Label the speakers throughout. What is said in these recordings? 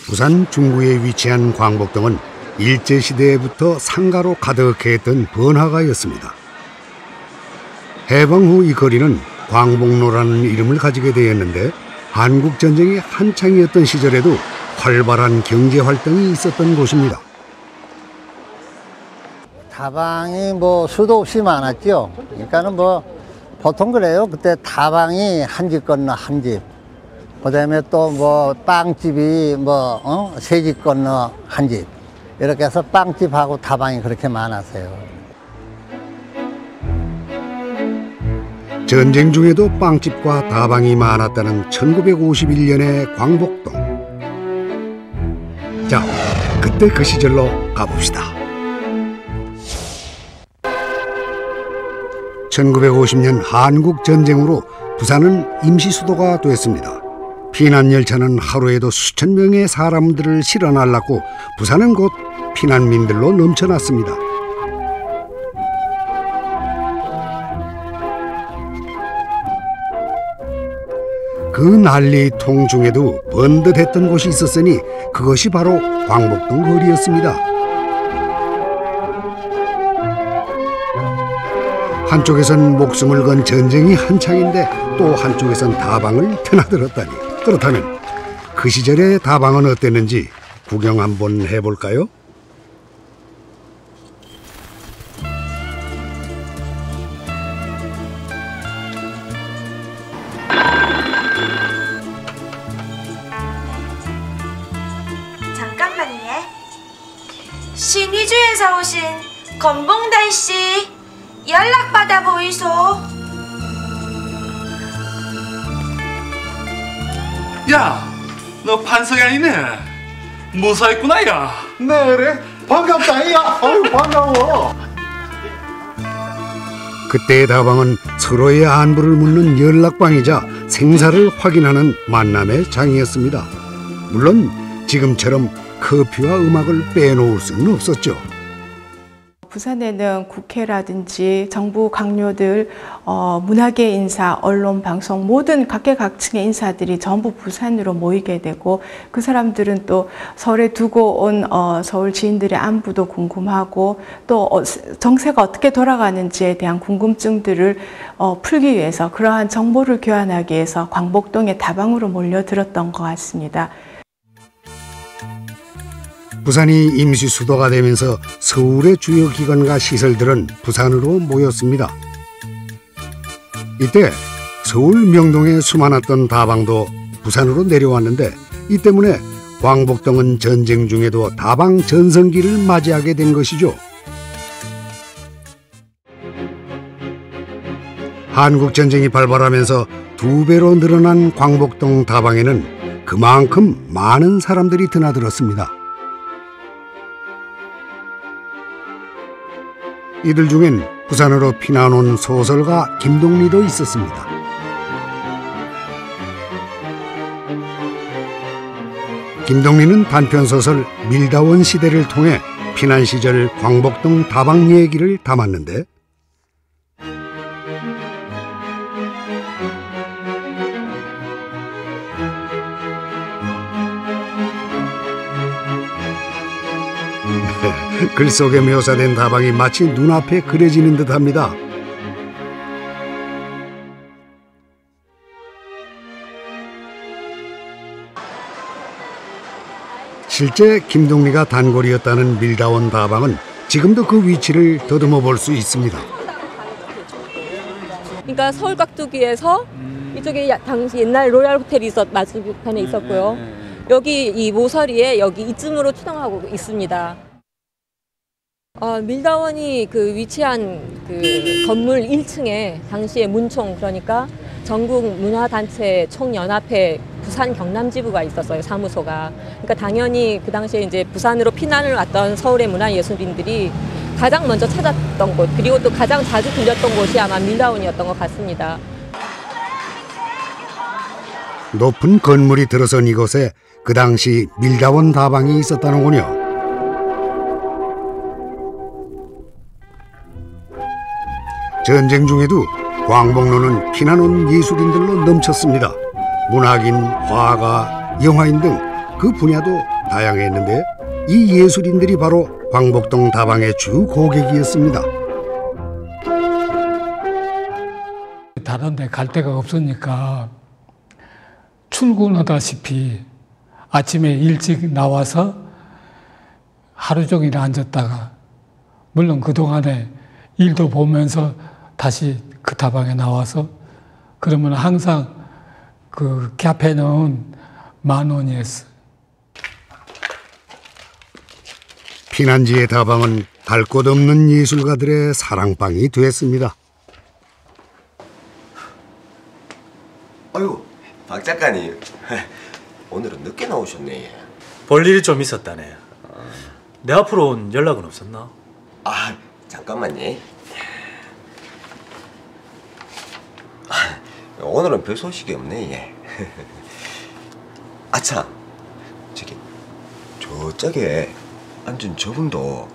Speaker 1: 부산 중구에 위치한 광복동은 일제시대부터 상가로 가득했던 번화가였습니다. 해방 후 이 거리는 광복로라는 이름을 가지게 되었는데 한국전쟁이 한창이었던 시절에도 활발한 경제활동이 있었던 곳입니다.
Speaker 2: 다방이 수도 없이 많았죠. 그러니까는 보통 그래요. 그때 다방이 한 집 건너 한 집. 그다음에 또 빵집이 세 집 건너 한 집. 이렇게 해서 빵집하고 다방이 그렇게 많았어요.
Speaker 1: 전쟁 중에도 빵집과 다방이 많았다는 1951년의 광복동. 자, 그때 그 시절로 가봅시다. 1950년 한국전쟁으로 부산은 임시수도가 됐습니다. 피난열차는 하루에도 수천 명의 사람들을 실어 날랐고 부산은 곧 피난민들로 넘쳐났습니다. 그 난리통 중에도 번듯했던 곳이 있었으니 그것이 바로 광복동 거리였습니다. 한쪽에선 목숨을 건 전쟁이 한창인데 또 한쪽에선 다방을 드나들었다니. 그렇다면 그 시절의 다방은 어땠는지 구경 한번 해볼까요?
Speaker 3: 잠깐만요. 신의주에서 오신 건봉달 씨 연락받아 보이소.
Speaker 4: 야, 너 판석이네. 무사했구나, 야.
Speaker 5: 네, 그래. 반갑다, 야. 아유, 반가워.
Speaker 1: 그때의 다방은 서로의 안부를 묻는 연락방이자 생사를 확인하는 만남의 장이었습니다. 물론 지금처럼 커피와 음악을 빼놓을 수는 없었죠.
Speaker 6: 부산에는 국회라든지 정부 강요들, 문화계 인사, 언론, 방송 모든 각계각층의 인사들이 전부 부산으로 모이게 되고 그 사람들은 또 서울에 두고 온 서울 지인들의 안부도 궁금하고 또 정세가 어떻게 돌아가는지에 대한 궁금증들을 풀기 위해서 그러한 정보를 교환하기 위해서 광복동의 다방으로 몰려들었던 것 같습니다.
Speaker 1: 부산이 임시 수도가 되면서 서울의 주요 기관과 시설들은 부산으로 모였습니다. 이때 서울 명동에 수많았던 다방도 부산으로 내려왔는데 이 때문에 광복동은 전쟁 중에도 다방 전성기를 맞이하게 된 것이죠. 한국전쟁이 발발하면서 2배로 늘어난 광복동 다방에는 그만큼 많은 사람들이 드나들었습니다. 이들 중엔 부산으로 피난 온 소설가 김동리도 있었습니다. 김동리는 단편소설 밀다원 시대를 통해 피난 시절 광복동 다방 얘기를 담았는데 글 속에 묘사된 다방이 마치 눈앞에 그려지는 듯합니다. 실제 김동리가 단골이었다는 밀다원 다방은 지금도 그 위치를 더듬어 볼 수 있습니다.
Speaker 7: 그러니까 서울 깍두기에서 이쪽에 당시 옛날 로얄 호텔이 맞은편에 있었고요. 여기 이 모서리에 여기 이쯤으로 추정하고 있습니다. 밀다원이 그 위치한 그 건물 1층에 당시에 문총, 그러니까 전국 문화단체 총연합회 부산 경남지부가 있었어요, 사무소가. 그러니까 당연히 그 당시에 이제 부산으로 피난을 왔던 서울의 문화예술인들이 가장 먼저 찾았던 곳, 그리고 또 가장 자주 들렸던 곳이 아마 밀다원이었던 것 같습니다.
Speaker 1: 높은 건물이 들어선 이곳에 그 당시 밀다원 다방이 있었다는군요. 전쟁 중에도 광복로는 피난 온 예술인들로 넘쳤습니다. 문학인, 화가, 영화인 등 그 분야도 다양했는데 이 예술인들이 바로 광복동 다방의 주 고객이었습니다.
Speaker 8: 다른 데 갈 데가 없으니까 출근하다시피 아침에 일찍 나와서 하루 종일 앉았다가, 물론 그동안에 일도 보면서 다시 그 다방에 나와서, 그러면 항상 그 카페는 10,000원이었어요.
Speaker 1: 피난지의 다방은 갈 곳 없는 예술가들의 사랑방이 됐습니다.
Speaker 9: 아유, 박 작가님. 오늘은 늦게 나오셨네.
Speaker 10: 볼일이 좀 있었다네. 내 앞으로는 연락은 없었나?
Speaker 9: 아, 잠깐만요. 오늘은 별 소식이 없네. 예. 아참, 저기 저쪽에 앉은 저분도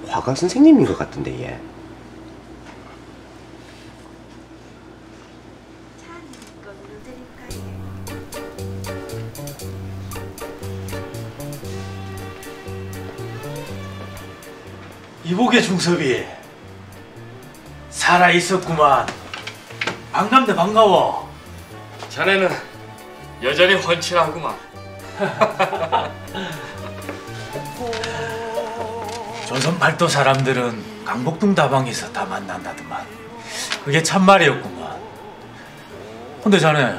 Speaker 9: 화가 선생님인 것 같은데. 예.
Speaker 10: 이복의 중섭이 살아있었구만. 반갑네, 반가워.
Speaker 4: 자네는 여전히 훤칠하구만.
Speaker 10: 조선 발도 사람들은 강복동 다방에서 다 만난다더만. 그게 참말이었구만. 근데 자네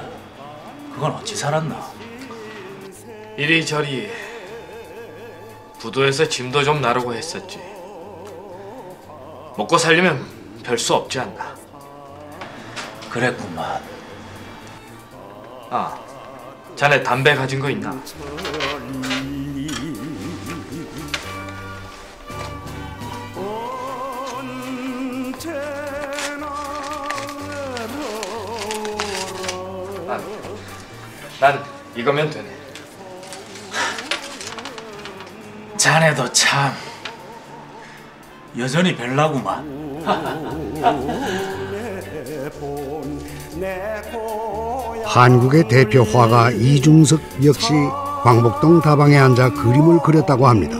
Speaker 10: 그건 어찌 살았나?
Speaker 4: 이리저리 부두에서 짐도 좀 나르고 했었지. 먹고 살려면 별 수 없지 않나.
Speaker 10: 그랬구만.
Speaker 4: 아, 자네 담배 가진 거 있나? 난 이거면 되네.
Speaker 10: 자네도 참 여전히 별나구만.
Speaker 1: 한국의 대표 화가 이중석 역시 광복동 다방에 앉아 그림을 그렸다고 합니다.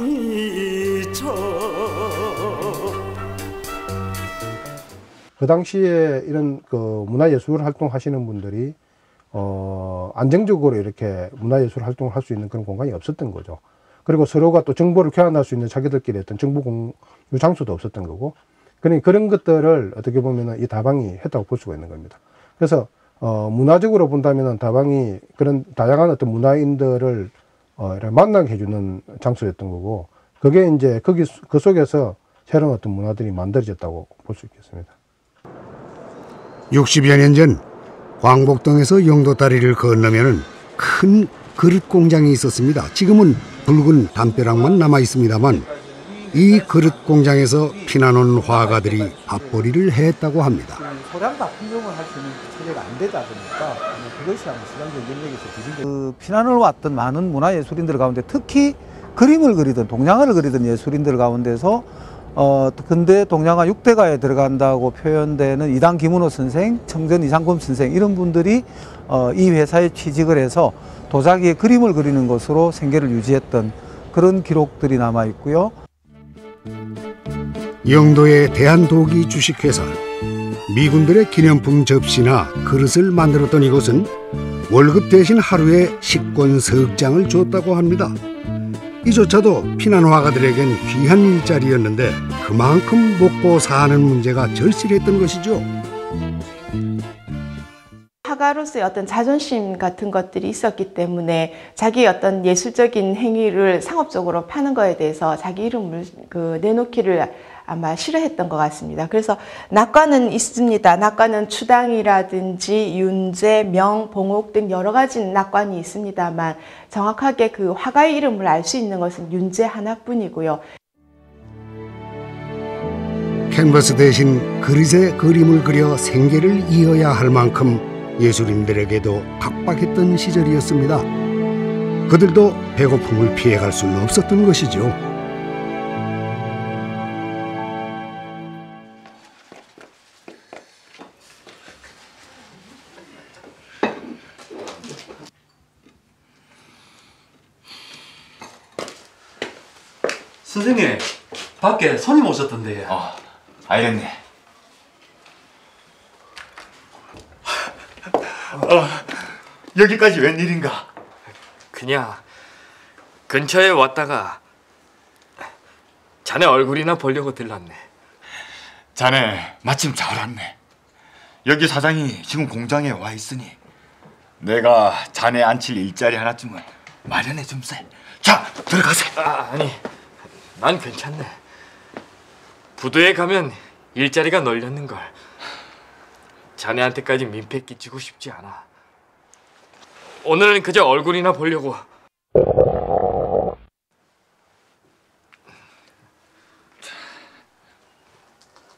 Speaker 5: 그 당시에 이런 그 문화예술 활동 하시는 분들이 안정적으로 이렇게 문화예술 활동을 할 수 있는 그런 공간이 없었던 거죠. 그리고 서로가 또 정보를 교환할 수 있는 자기들끼리 어떤 정보 공유 장소도 없었던 거고, 그러니 그런 것들을 어떻게 보면은 이 다방이 했다고 볼 수가 있는 겁니다. 그래서 문화적으로 본다면은 다방이 그런 다양한 어떤 문화인들을 이렇게 만나게 해주는 장소였던 거고, 그게 이제 그 속에서 새로운 어떤 문화들이 만들어졌다고 볼 수 있겠습니다.
Speaker 1: 60여 년 전 광복동에서 영도다리를 건너면은 큰 그릇 공장이 있었습니다. 지금은 붉은 담벼락만 남아 있습니다만 이 그릇 공장에서 피난 온 화가들이 밥벌이를 했다고 합니다.
Speaker 11: 소량과 풍경을 할 수 있는 체제가 안 되다 보니까 그것이 아마 시장적 영역에서 그 피난을 왔던 많은 문화예술인들 가운데 특히 그림을 그리던 동양화를 그리던 예술인들 가운데서 근대 동양화 6대가에 들어간다고 표현되는 이당 김은호 선생, 청전 이상범 선생 이런 분들이 이 회사에 취직을 해서 도자기에 그림을 그리는 것으로 생계를 유지했던 그런 기록들이 남아 있고요.
Speaker 1: 영도의 대한도기 주식회사, 미군들의 기념품 접시나 그릇을 만들었던 이곳은 월급 대신 하루에 식권 석 장을 줬다고 합니다. 이조차도 피난 화가들에겐 귀한 일자리였는데 그만큼 먹고 사는 문제가 절실했던 것이죠.
Speaker 6: 화가로서의 어떤 자존심 같은 것들이 있었기 때문에 자기의 어떤 예술적인 행위를 상업적으로 파는 거에 대해서 자기 이름을 내놓기를 아마 싫어했던 것 같습니다. 그래서 낙관은 있습니다. 낙관은 추당이라든지 윤재, 명, 봉옥 등 여러 가지 낙관이 있습니다만 정확하게 그 화가의 이름을 알 수 있는 것은 윤재 하나뿐이고요.
Speaker 1: 캔버스 대신 그릇에 그림을 그려 생계를 이어야 할 만큼 예술인들에게도 팍팍했던 시절이었습니다. 그들도 배고픔을 피해갈 수는 없었던 것이죠.
Speaker 10: 선생님, 밖에 손님 오셨던데.
Speaker 12: 알겠네. 여기까지 웬일인가?
Speaker 4: 그냥 근처에 왔다가 자네 얼굴이나 보려고 들렀네.
Speaker 12: 자네 마침 잘 왔네. 여기 사장이 지금 공장에 와 있으니 내가 자네 앉힐 일자리 하나쯤은 마련해 줌세. 자, 들어가세.
Speaker 4: 아니, 난 괜찮네. 부두에 가면 일자리가 널렸는걸. 자네한테까지 민폐 끼치고 싶지 않아. 오늘은 그저 얼굴이나 보려고.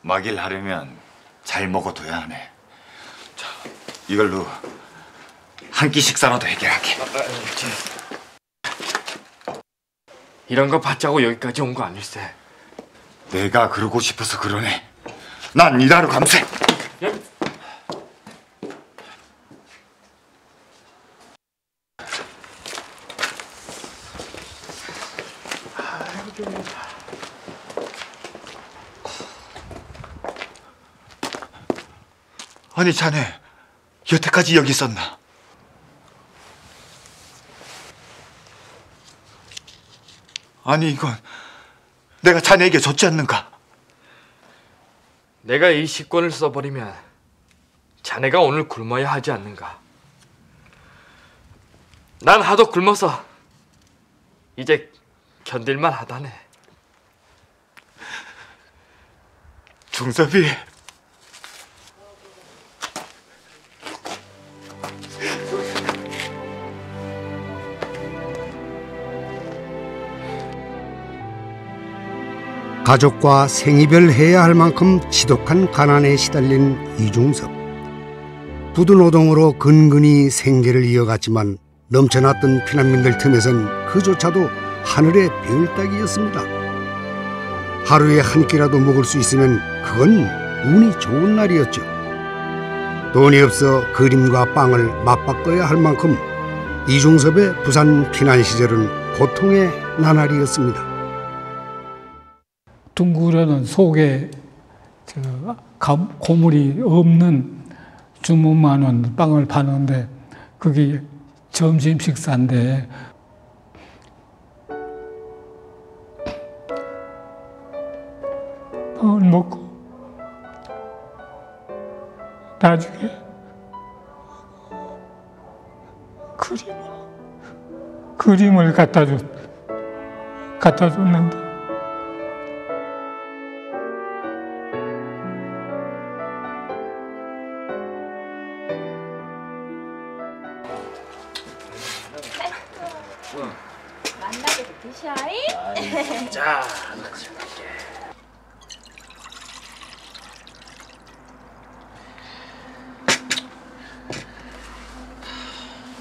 Speaker 12: 막일 하려면 잘 먹어둬야 하네. 자, 이걸로 한 끼 식사라도 해결할게.
Speaker 4: 이런 거 받자고 여기까지 온 거 아닐세.
Speaker 12: 내가 그러고 싶어서 그러네. 난 일하러 감세. 아니 자네 여태까지 여기 있었나? 아니 이건 내가 자네에게 줬지 않는가?
Speaker 4: 내가 이 식권을 써버리면 자네가 오늘 굶어야 하지 않는가. 난 하도 굶어서 이제 견딜만 하다네.
Speaker 12: 중섭이
Speaker 1: 가족과 생이별해야 할 만큼 지독한 가난에 시달린 이중섭. 부두노동으로 근근히 생계를 이어갔지만 넘쳐났던 피난민들 틈에선 그조차도 하늘의 별 따기였습니다. 하루에 한 끼라도 먹을 수 있으면 그건 운이 좋은 날이었죠. 돈이 없어 그림과 빵을 맞바꿔야 할 만큼 이중섭의 부산 피난 시절은 고통의 나날이었습니다.
Speaker 8: 둥그러는 속에 고물이 없는 주문만원 빵을 파는데 그게 점심 식사인데 빵을 먹고 나중에 그림을 갖다 줬는데
Speaker 3: 만나게 드셔이.
Speaker 10: 자,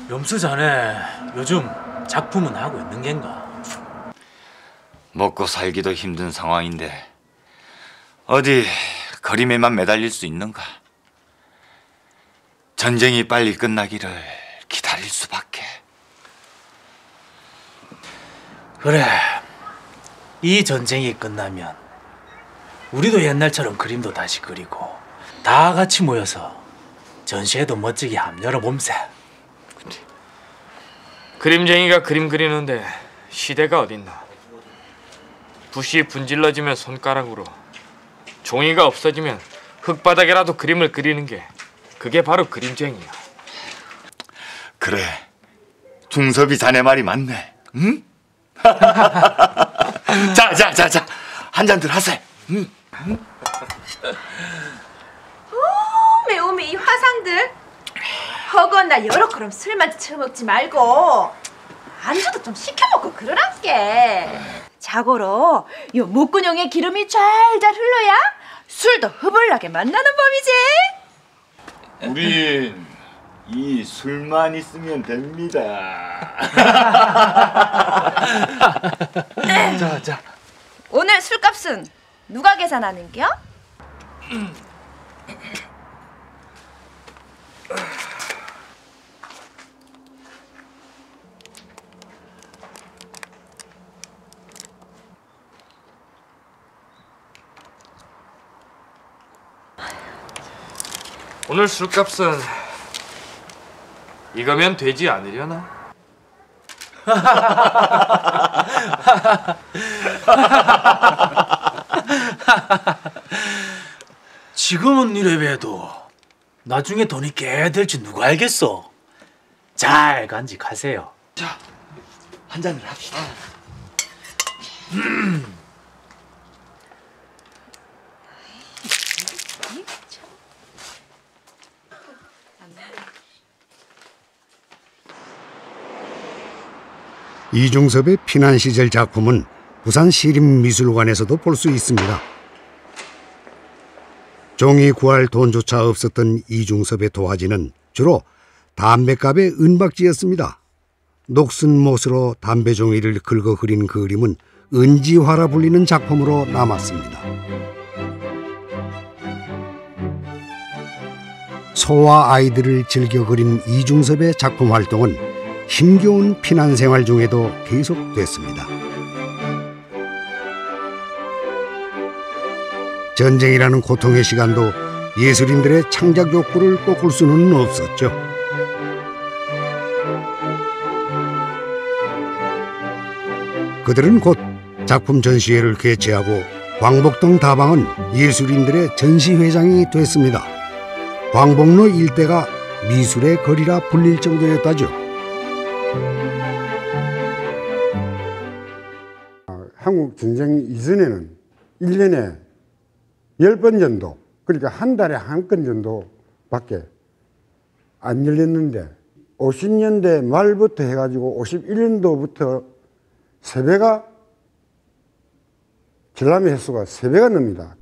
Speaker 10: 염수 자네 요즘 작품은 하고 있는 겐가?
Speaker 12: 먹고 살기도 힘든 상황인데 어디 그림에만 매달릴 수 있는가? 전쟁이 빨리 끝나기를 기다릴 수밖에.
Speaker 10: 그래, 이 전쟁이 끝나면 우리도 옛날처럼 그림도 다시 그리고 다 같이 모여서 전시회도 멋지게 함 열어봄세.
Speaker 4: 그림쟁이가 그림 그리는데 시대가 어딨나. 붓이 분질러지면 손가락으로, 종이가 없어지면 흙바닥에라도 그림을 그리는 게 그게 바로 그림쟁이야.
Speaker 12: 그래, 중섭이 자네 말이 맞네. 응? 자, 한 잔들 하세.
Speaker 3: 오메 이 화상들. 허건 날 여러 그럼 술만 처먹지 말고 안주도 좀 시켜 먹고 그러란께. 자고로 요 목구멍에 기름이 잘잘 흘러야 술도 흐물나게 만나는 법이지.
Speaker 12: 우린 이 술만 있으면 됩니다.
Speaker 10: 자.
Speaker 3: 오늘 술값은 누가 계산하는겨?
Speaker 4: 오늘 술값은 이거면 되지 않으려나?
Speaker 10: 지금은 이래봬도 나중에 돈이 꽤 될지 누가 알겠어. 잘 간직하세요.
Speaker 12: 자, 한 잔을 합시다.
Speaker 1: 이중섭의 피난 시절 작품은 부산 시립미술관에서도 볼 수 있습니다. 종이 구할 돈조차 없었던 이중섭의 도화지는 주로 담뱃갑의 은박지였습니다. 녹슨 못으로 담배 종이를 긁어 그린 그림은 은지화라 불리는 작품으로 남았습니다. 소와 아이들을 즐겨 그린 이중섭의 작품 활동은 힘겨운 피난 생활 중에도 계속됐습니다. 전쟁이라는 고통의 시간도 예술인들의 창작 욕구를 꺾을 수는 없었죠. 그들은 곧 작품 전시회를 개최하고 광복동 다방은 예술인들의 전시회장이 됐습니다. 광복로 일대가 미술의 거리라 불릴 정도였다죠.
Speaker 13: 한국 전쟁 이전에는 1년에 10번 정도, 그러니까 한 달에 한 건 정도밖에 안 열렸는데 50년대 말부터 해가지고 51년도부터 3배가, 전람회 횟수가 3배가 늡니다.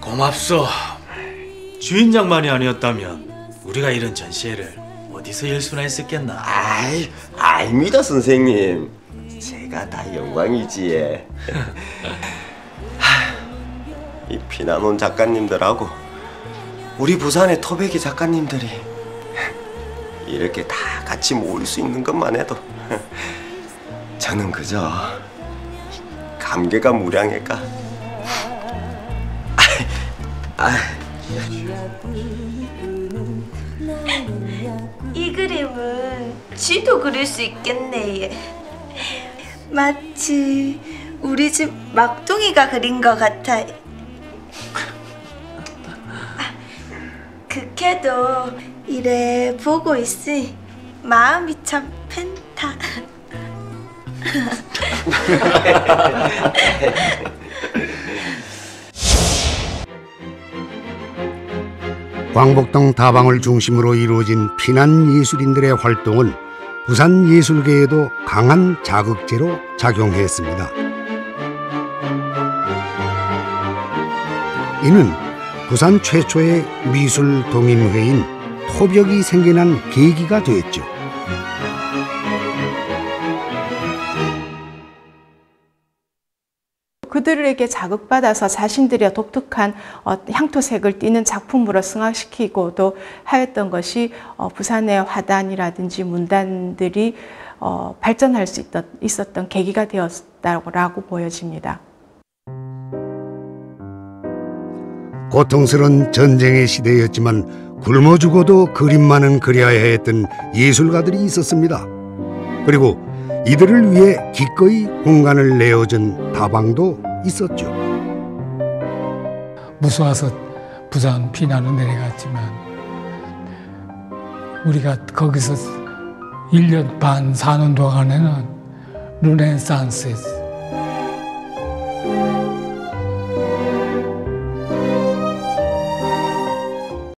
Speaker 10: 고맙소. 주인장만이 아니었다면 우리가 이런 전시회를 어디서 열 수나 있었겠나.
Speaker 9: 아닙니다 선생님. 제가 다 영광이지. 이 피난 온 작가님들하고 우리 부산의 토백이 작가님들이 이렇게 다 같이 모일 수 있는 것만 해도 저는 그저 감개가 무량할까.
Speaker 14: 이 그림은 쥐도 그릴 수 있겠네. 마치 우리 집 막둥이가 그린 것 같아. 그래도 이래 보고 있으니 마음이 참 펜타.
Speaker 1: 광복동 다방을 중심으로 이루어진 피난 예술인들의 활동은 부산 예술계에도 강한 자극제로 작용했습니다. 이는 부산 최초의 미술 동인회인 토벽이 생겨난 계기가 됐죠.
Speaker 6: 그들에게 자극받아서 자신들의 독특한 향토색을 띠는 작품으로 승화시키고도 하였던 것이 부산의 화단이라든지 문단들이 발전할 수 있었던 계기가 되었다고 보여집니다.
Speaker 1: 고통스러운 전쟁의 시대였지만 굶어 죽어도 그림만은 그려야 했던 예술가들이 있었습니다. 그리고 이들을 위해 기꺼이 공간을 내어준 다방도 있었죠.
Speaker 8: 무서워서 부산 피난을 내려갔지만 우리가 거기서 1년 반 사는 동안에는 르네상스였어요.